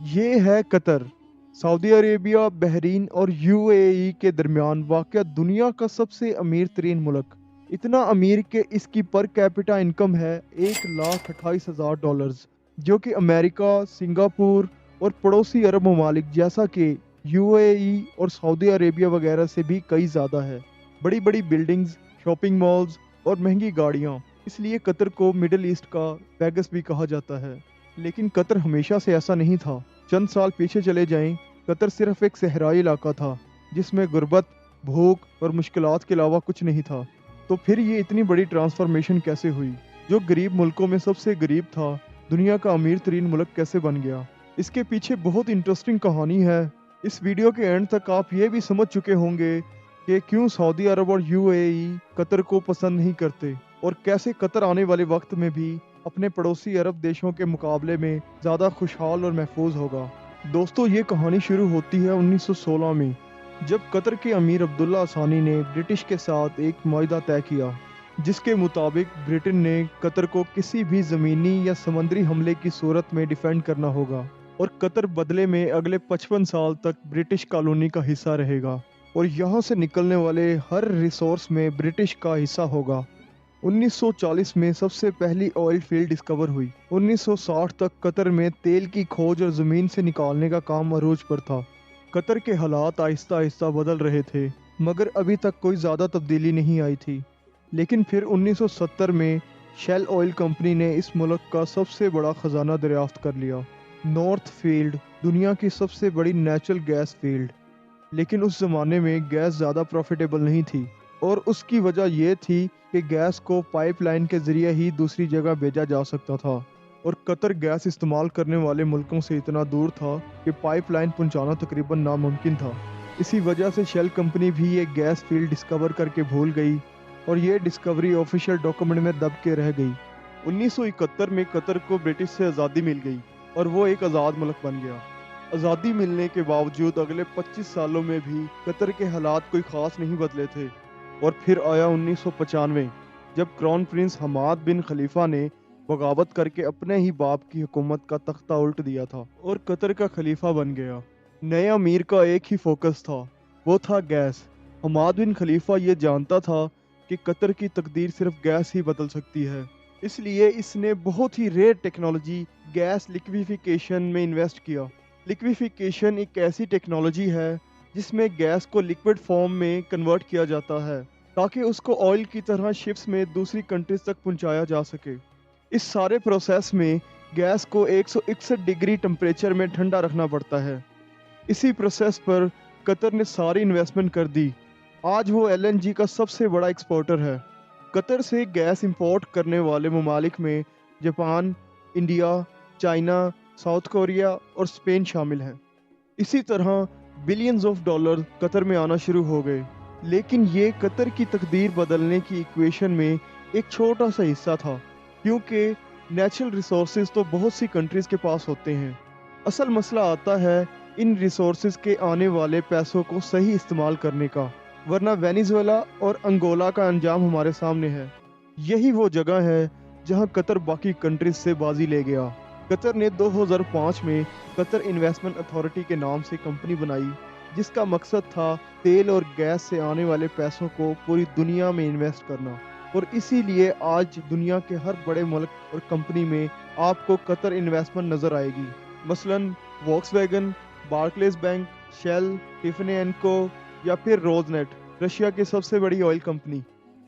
یہ ہے قطر۔ سعودی عربیہ، بحرین اور UAE کے درمیان واقع دنیا کا سب سے امیر ترین ملک۔ اتنا امیر کہ اس کی پر کیپٹا انکم ہے $1,28,000، جو کہ امریکہ، سنگاپور اور پڑوسی عرب ممالک جیسا کہ UAE اور سعودی عربیہ وغیرہ سے بھی کئی زیادہ ہے۔ بڑی بڑی بلڈنگز، شاپنگ مالز اور مہنگی گاڑیاں، اس لیے قطر کو مڈل ایسٹ کا ویگس بھی کہا جاتا ہے۔ لیکن قطر ہمیشہ سے ایسا نہیں تھا۔ چند سال پیچھے چلے جائیں، قطر صرف ایک صحرائی علاقہ تھا جس میں غربت، بھوک اور مشکلات کے علاوہ کچھ نہیں تھا۔ تو پھر یہ اتنی بڑی ٹرانسفارمیشن کیسے ہوئی؟ جو غریب ملکوں میں سب سے غریب تھا، دنیا کا امیر ترین ملک کیسے بن گیا؟ اس کے پیچھے بہت انٹرسٹنگ کہانی ہے۔ اس ویڈیو کے اینڈ تک آپ یہ بھی سمجھ چکے ہوں گے کہ کیوں سعودی عرب اور UAE قطر کو پسند نہیں کرتے، اور کیسے قطر آنے والے وقت میں بھی اپنے پڑوسی عرب دیشوں کے مقابلے میں زیادہ خوشحال اور محفوظ ہوگا۔ دوستو، یہ کہانی شروع ہوتی ہے 1916 میں، جب قطر کے امیر عبداللہ ثانی نے برٹش کے ساتھ ایک معاہدہ طے کیا، جس کے مطابق برٹن نے قطر کو کسی بھی زمینی یا سمندری حملے کی صورت میں ڈیفینڈ کرنا ہوگا، اور قطر بدلے میں اگلے 55 سال تک برٹش کالونی کا حصہ رہے گا، اور یہاں سے نکلنے والے ہر ریسورس میں برٹش کا حصہ ہوگا۔ 1940 میں سب سے پہلی آئل فیلڈ ڈسکور ہوئی۔ 1960 تک قطر میں تیل کی کھوج اور زمین سے نکالنے کا کام عروج پر تھا۔ قطر کے حالات آہستہ آہستہ بدل رہے تھے، مگر ابھی تک کوئی زیادہ تبدیلی نہیں آئی تھی۔ لیکن پھر 1970 میں شیل آئل کمپنی نے اس ملک کا سب سے بڑا خزانہ دریافت کر لیا، نارتھ فیلڈ، دنیا کی سب سے بڑی نیچرل گیس فیلڈ۔ لیکن اس زمانے میں گیس زیادہ پروفیٹیبل نہیں تھی، اور اس کی وجہ یہ تھی کہ گیس کو پائپ لائن کے ذریعے ہی دوسری جگہ بھیجا جا سکتا تھا، اور قطر گیس استعمال کرنے والے ملکوں سے اتنا دور تھا کہ پائپ لائن پہنچانا تقریباً ناممکن تھا۔ اسی وجہ سے شیل کمپنی بھی یہ گیس فیلڈ ڈسکور کر کے بھول گئی، اور یہ ڈسکوری آفیشیل ڈاکومنٹ میں دب کے رہ گئی۔ 1971 میں قطر کو برٹش سے آزادی مل گئی، اور وہ ایک آزاد ملک بن گیا۔ آزادی ملنے کے باوجود اگلے 25 سالوں میں بھی قطر کے حالات کوئی خاص نہیں بدلے تھے، اور پھر آیا 1995، جب کرون پرنس حماد بن خلیفہ نے بغاوت کر کے اپنے ہی باپ کی حکومت کا تختہ الٹ دیا تھا اور قطر کا خلیفہ بن گیا۔ نئے امیر کا ایک ہی فوکس تھا، وہ تھا گیس۔ حماد بن خلیفہ یہ جانتا تھا کہ قطر کی تقدیر صرف گیس ہی بدل سکتی ہے، اس لیے اس نے بہت ہی ریئر ٹیکنالوجی گیس لیکویفیکیشن میں انویسٹ کیا۔ لیکویفیکیشن ایک ایسی ٹیکنالوجی ہے جس میں گیس کو لیکوڈ فارم میں کنورٹ کیا جاتا ہے تاکہ اس کو آئل کی طرح شپس میں دوسری کنٹریز تک پہنچایا جا سکے۔ اس سارے پروسیس میں گیس کو 161 ڈگری ٹمپریچر میں ٹھنڈا رکھنا پڑتا ہے۔ اسی پروسیس پر قطر نے ساری انویسٹمنٹ کر دی۔ آج وہ LNG کا سب سے بڑا ایکسپورٹر ہے۔ قطر سے گیس امپورٹ کرنے والے ممالک میں Japan, India, China, south Korea اور اسپین شامل ہیں۔ اسی طرح بلینز آف ڈالر قطر میں آنا شروع ہو گئے، لیکن یہ قطر کی تقدیر بدلنے کی ایکویشن میں ایک چھوٹا سا حصہ تھا، کیونکہ نیچرل ریسورسز تو بہت سی کنٹریز کے پاس ہوتے ہیں۔ اصل مسئلہ آتا ہے ان ریسورسز کے آنے والے پیسوں کو صحیح استعمال کرنے کا، ورنہ وینیزویلا اور انگولا کا انجام ہمارے سامنے ہے۔ یہی وہ جگہ ہے جہاں قطر باقی کنٹریز سے بازی لے گیا۔ قطر نے 2005 میں قطر انویسٹمنٹ اتھارٹی کے نام سے کمپنی بنائی، جس کا مقصد تھا تیل اور گیس سے آنے والے پیسوں کو پوری دنیا میں انویسٹ کرنا، اور اسی لیے آج دنیا کے ہر بڑے ملک اور کمپنی میں آپ کو قطر انویسٹمنٹ نظر آئے گی، مثلاً Volkswagen, Barclays bank, Shell, Tiffany and co, یا پھر روز نیٹ، رشیا کی سب سے بڑی آئل کمپنی۔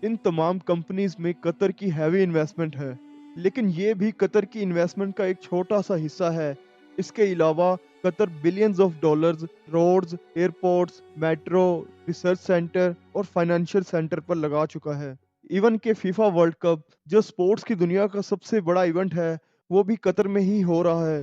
ان تمام کمپنیز میں قطر کی ہیوی انویسٹمنٹ ہے، لیکن یہ بھی قطر کی انویسٹمنٹ کا ایک چھوٹا سا حصہ ہے۔ اس کے علاوہ Qatar billions of dollars roads, airports, metro, research centre اور فائنینشیل سینٹر پر لگا چکا ہے۔ ایون کہ فیفا ورلڈ کپ، جو سپورٹس کی دنیا کا سب سے بڑا ایونٹ ہے، وہ بھی قطر میں ہی ہو رہا ہے۔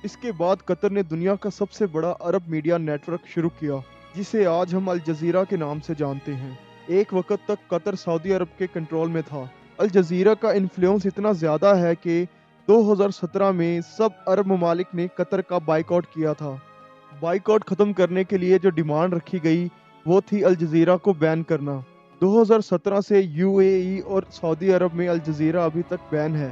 اس کے بعد قطر نے دنیا کا سب سے بڑا عرب میڈیا نیٹ ورک شروع کیا، جسے آج ہم الجزیرہ کے نام سے جانتے ہیں۔ ایک وقت تک قطر سعودی عرب کے کنٹرول میں تھا۔ الجزیرہ کا انفلوئنس اتنا زیادہ ہے کہ 2017 میں سب عرب ممالک نے قطر کا بائیکاٹ کیا تھا۔ بائیکاٹ ختم کرنے کے لیے جو ڈیمانڈ رکھی گئی وہ تھی الجزیرہ کو بین کرنا۔ 2017 سے UAE اور سعودی عرب میں الجزیرہ ابھی تک بین ہے۔